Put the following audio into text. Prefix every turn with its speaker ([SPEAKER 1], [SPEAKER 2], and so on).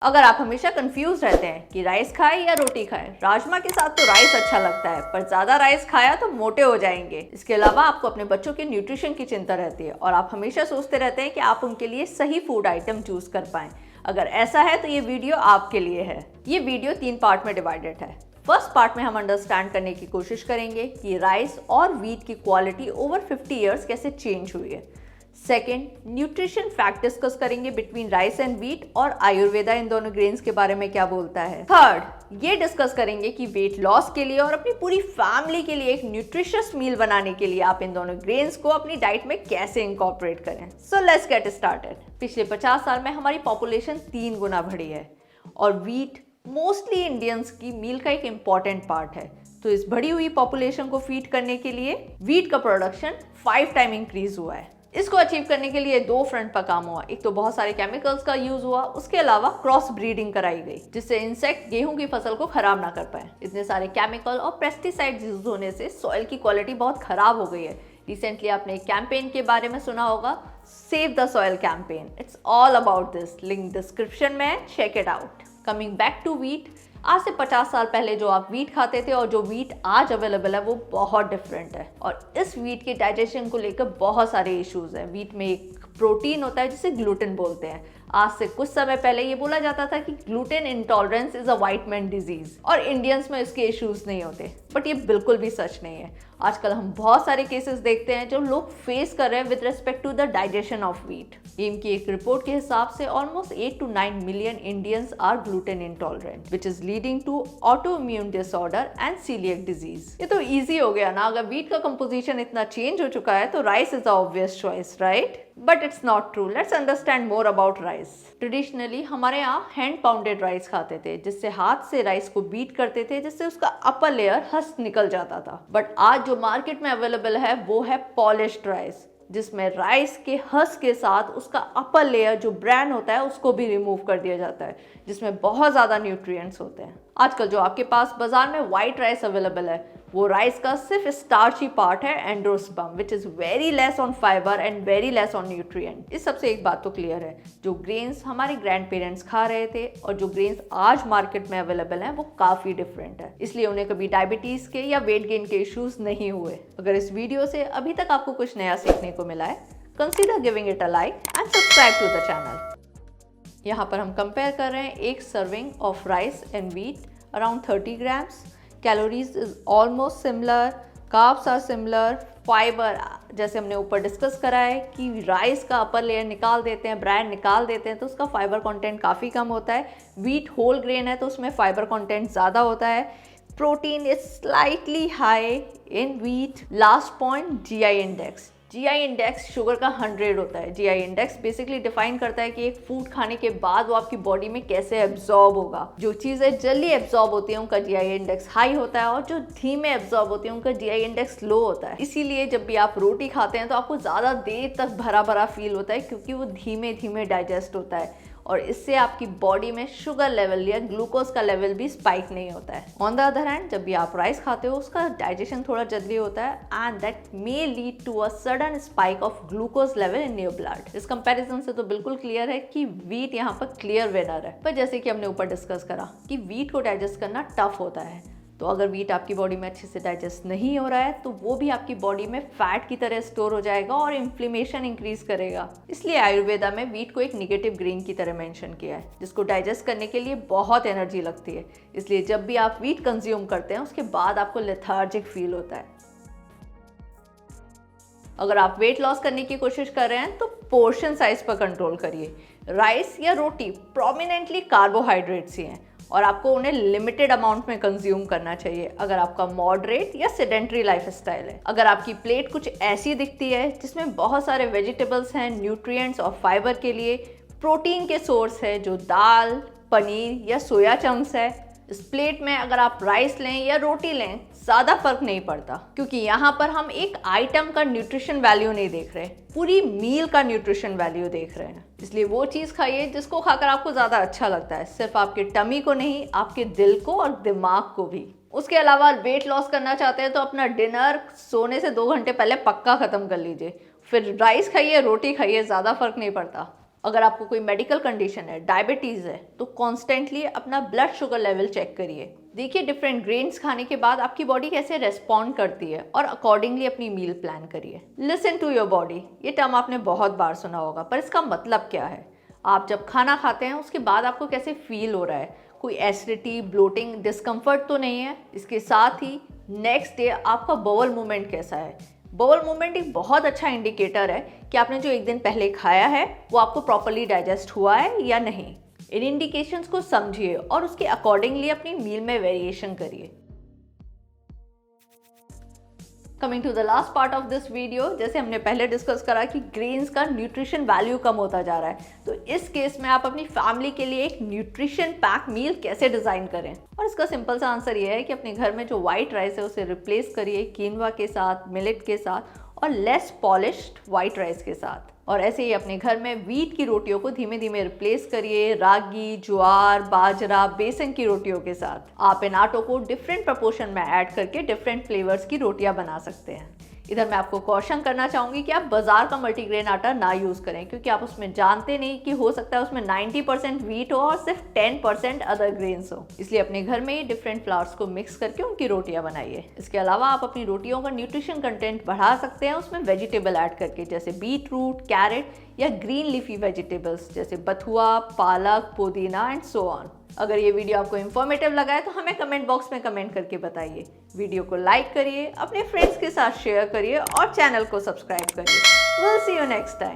[SPEAKER 1] अगर आप हमेशा कंफ्यूज रहते हैं कि राइस खाएं या रोटी खाएं, राजमा के साथ तो राइस अच्छा लगता है, पर ज्यादा राइस खाया तो मोटे हो जाएंगे। इसके अलावा आपको अपने बच्चों के न्यूट्रिशन की चिंता रहती है और आप हमेशा सोचते रहते हैं कि आप उनके लिए सही फूड आइटम चूज कर पाएं। अगर ऐसा है तो ये वीडियो आपके लिए है। ये वीडियो 3 पार्ट में डिवाइडेड है। फर्स्ट पार्ट में हम अंडरस्टैंड करने की कोशिश करेंगे कि राइस और व्हीट की क्वालिटी ओवर 50 ईयर्स कैसे चेंज हुई है। सेकेंड, न्यूट्रिशन फैक्ट डिस्कस करेंगे बिटवीन राइस एंड व्हीट और आयुर्वेदा इन दोनों ग्रेन्स के बारे में क्या बोलता है। थर्ड, ये डिस्कस करेंगे कि वेट लॉस के लिए और अपनी पूरी फैमिली के लिए एक न्यूट्रिशियस मील बनाने के लिए आप इन दोनों ग्रेन्स को अपनी डाइट में कैसे इंकॉर्पोरेट करें। So let's get started. पिछले 50 साल में हमारी पॉपुलेशन 3 गुना बढ़ी है और व्हीट मोस्टली इंडियंस की मील का एक इंपॉर्टेंट पार्ट है। तो इस बढ़ी हुई पॉपुलेशन को फीड करने के लिए व्हीट का प्रोडक्शन 5 टाइम इंक्रीज हुआ है। इसको अचीव करने के लिए 2 फ्रंट पर काम हुआ। एक तो बहुत सारे केमिकल्स का यूज हुआ, उसके अलावा क्रॉस ब्रीडिंग कराई गई जिससे इंसेक्ट गेहूं की फसल को खराब ना कर पाए। इतने सारे केमिकल और पेस्टिसाइड्स यूज होने से सॉइल की क्वालिटी बहुत खराब हो गई है। रिसेंटली आपने एक कैंपेन के बारे में सुना होगा, save the soil campaign. It's all about this. Link description में, check it out. Coming back to wheat, आज से 50 साल पहले जो आप व्हीट खाते थे और जो व्हीट आज अवेलेबल है वो बहुत डिफरेंट है और इस व्हीट के डाइजेशन को लेकर बहुत सारे इश्यूज हैं। व्हीट में एक प्रोटीन होता है जिसे ग्लूटेन बोलते हैं। आज से कुछ समय पहले ये बोला जाता था कि gluten intolerance is a white man disease और इंडियंस में इसके इश्यूज नहीं होते, बट ये बिल्कुल भी सच नहीं है। आजकल हम बहुत सारे केसेस देखते हैं जो लोग फेस कर रहे हैं with respect to the digestion of wheat. M की एक रिपोर्ट के हिसाब से almost 8 to 9 million Indians are gluten intolerant which is leading to auto immune disorder and celiac disease. ये तो ईजी हो गया ना, अगर व्हीट का कंपोजिशन इतना चेंज हो चुका है तो rice is the obvious choice, right? But it's not true. Let's understand more about rice. Traditionally हमारे यहाँ हैंड पाउंडेड राइस खाते थे, जिससे हाथ से राइस को बीट करते थे जिससे उसका अपर लेयर हस्क निकल जाता था। बट आज जो मार्केट में अवेलेबल है वो है पॉलिश्ड राइस, जिसमें राइस के हस्क के साथ उसका अपर लेयर जो ब्रैन होता है उसको भी रिमूव कर दिया जाता है, जिसमें बहुत ज़्यादा न्यूट्रिएंट्स होते हैं। आजकल जो आपके पास बाजार में वाइट राइस अवेलेबल है वो राइस का सिर्फ स्टार्ची पार्ट है, endosperm, which is very less on fibre and very less on nutrient. इस सबसे एक बात तो क्लियर है, जो ग्रेन्स हमारे ग्रैंड पेरेंट्स खा रहे थे और जो ग्रेन्स आज मार्केट में अवेलेबल हैं वो काफ़ी डिफरेंट है, इसलिए उन्हें कभी डायबिटीज़ के या वेट गेन के इश्यूज नहीं हुए। अगर इस वीडियो से अभी तक आपको कुछ नया सीखने को मिला है, consider giving it a like and subscribe to the channel. यहाँ पर हम कंपेयर कर रहे हैं एक serving of rice and wheat around 30 grams. Calories is almost similar, carbs are similar, fibre जैसे हमने ऊपर डिस्कस करा है कि राइस का अपर लेयर निकाल देते हैं, ब्रैन निकाल देते हैं तो उसका फाइबर कंटेंट काफ़ी कम होता है। व्हीट होल ग्रेन है तो उसमें फाइबर कंटेंट ज़्यादा होता है। Protein is slightly high in wheat. Last point, GI index. GI index sugar का 100 होता है। जीआई इंडेक्स बेसिकली डिफाइन करता है कि एक फूड खाने के बाद वो आपकी बॉडी में कैसे एब्जॉर्ब होगा। जो चीज़ें जल्दी एब्जॉर्ब होती हैं उनका जीआई इंडेक्स हाई होता है और जो धीमे एब्जॉर्ब होती हैं उनका जीआई इंडेक्स लो होता है। इसीलिए जब भी आप रोटी खाते हैं तो आपको ज़्यादा देर तक भरा भरा फील होता है, क्योंकि वो धीमे धीमे डाइजेस्ट होता है और इससे आपकी बॉडी में शुगर लेवल या ग्लूकोज का लेवल भी स्पाइक नहीं होता है। ऑन द अदर हैंड, जब भी आप राइस खाते हो उसका डाइजेशन थोड़ा जल्दी होता है and that may lead to a sudden spike of glucose level in your blood. इस कंपैरिजन से तो बिल्कुल क्लियर है कि व्हीट यहाँ पर क्लियर विनर है। पर जैसे कि हमने ऊपर डिस्कस करा कि व्हीट को डाइजेस्ट करना टफ होता है, तो अगर व्हीट आपकी बॉडी में अच्छे से डाइजेस्ट नहीं हो रहा है तो वो भी आपकी बॉडी में फैट की तरह स्टोर हो जाएगा और इन्फ्लेमेशन इंक्रीज करेगा। इसलिए आयुर्वेदा में व्हीट को एक निगेटिव ग्रेन की तरह मेंशन किया है, जिसको डाइजेस्ट करने के लिए बहुत एनर्जी लगती है। इसलिए जब भी आप व्हीट कंज्यूम करते हैं उसके बाद आपको लेथार्जिक फील होता है। अगर आप वेट लॉस करने की कोशिश कर रहे हैं तो पोर्शन साइज पर कंट्रोल करिए। राइस या रोटी प्रोमिनेंटली कार्बोहाइड्रेट्स ही हैं और आपको उन्हें लिमिटेड अमाउंट में कंज्यूम करना चाहिए अगर आपका मॉडरेट या सेडेंट्री लाइफस्टाइल है। अगर आपकी प्लेट कुछ ऐसी दिखती है जिसमें बहुत सारे वेजिटेबल्स हैं, न्यूट्रिएंट्स और फाइबर के लिए प्रोटीन के सोर्स है जो दाल, पनीर या सोया चंक्स है, इस प्लेट में अगर आप राइस लें या रोटी लें ज़्यादा फर्क नहीं पड़ता, क्योंकि यहाँ पर हम एक आइटम का न्यूट्रिशन वैल्यू नहीं देख रहे, पूरी मील का न्यूट्रिशन वैल्यू देख रहे हैं। इसलिए वो चीज़ खाइए जिसको खाकर आपको ज़्यादा अच्छा लगता है, सिर्फ आपके टमी को नहीं, आपके दिल को और दिमाग को भी। उसके अलावा वेट लॉस करना चाहते हैं तो अपना डिनर सोने से 2 घंटे पहले पक्का ख़त्म कर लीजिए। फिर राइस खाइए, रोटी खाइए, ज़्यादा फर्क नहीं पड़ता। अगर आपको कोई मेडिकल कंडीशन है, डायबिटीज़ है, तो कॉन्स्टेंटली अपना ब्लड शुगर लेवल चेक करिए। देखिए डिफरेंट ग्रेन्स खाने के बाद आपकी बॉडी कैसे रेस्पॉन्ड करती है और अकॉर्डिंगली अपनी मील प्लान करिए। लिसन टू योर बॉडी, ये टर्म आपने बहुत बार सुना होगा, पर इसका मतलब क्या है? आप जब खाना खाते हैं उसके बाद आपको कैसे फील हो रहा है? कोई एसिडिटी, ब्लोटिंग, डिस्कम्फर्ट तो नहीं है? इसके साथ ही नेक्स्ट डे आपका बाउल मूवमेंट कैसा है? बाउल मूवमेंट एक बहुत अच्छा इंडिकेटर है कि आपने जो एक दिन पहले खाया है वो आपको प्रॉपरली डाइजेस्ट हुआ है या नहीं। इन इंडिकेशंस को समझिए और उसके अकॉर्डिंगली अपनी मील में वेरिएशन करिए। Coming to the last part of this video, जैसे हमने पहले डिस्कस करा कि ग्रेन्स का न्यूट्रिशन वैल्यू कम होता जा रहा है, तो इस केस में आप अपनी फैमिली के लिए एक न्यूट्रिशन पैक मील कैसे डिज़ाइन करें? और इसका सिंपल सा आंसर ये है कि अपने घर में जो वाइट राइस है उसे रिप्लेस करिए कीनवा के साथ, मिलेट के साथ और लेस पॉलिश्ड वाइट राइस के साथ। और ऐसे ही अपने घर में व्हीट की रोटियों को धीमे धीमे रिप्लेस करिए रागी, ज्वार, बाजरा, बेसन की रोटियों के साथ। आप इन आटों को डिफरेंट प्रपोर्शन में ऐड करके डिफरेंट फ्लेवर्स की रोटियां बना सकते हैं। इधर मैं आपको कॉशन करना चाहूँगी कि आप बाजार का मल्टीग्रेन आटा ना यूज़ करें, क्योंकि आप उसमें जानते नहीं कि हो सकता है उसमें 90% व्हीट हो और सिर्फ 10% अदर ग्रेन्स हो। इसलिए अपने घर में ही डिफरेंट फ्लावर्स को मिक्स करके उनकी रोटियां बनाइए। इसके अलावा आप अपनी रोटियों का न्यूट्रिशन कंटेंट बढ़ा सकते हैं उसमें वेजिटेबल ऐड करके, जैसे बीट रूट, कैरेट या ग्रीन लीफी वेजिटेबल्स जैसे बथुआ, पालक, पुदीना एंड सो ऑन। अगर ये वीडियो आपको इन्फॉर्मेटिव लगा है तो हमें कमेंट बॉक्स में कमेंट करके बताइए। वीडियो को लाइक करिए, अपने फ्रेंड्स के साथ शेयर करिए और चैनल को सब्सक्राइब करिए। Will see you next time.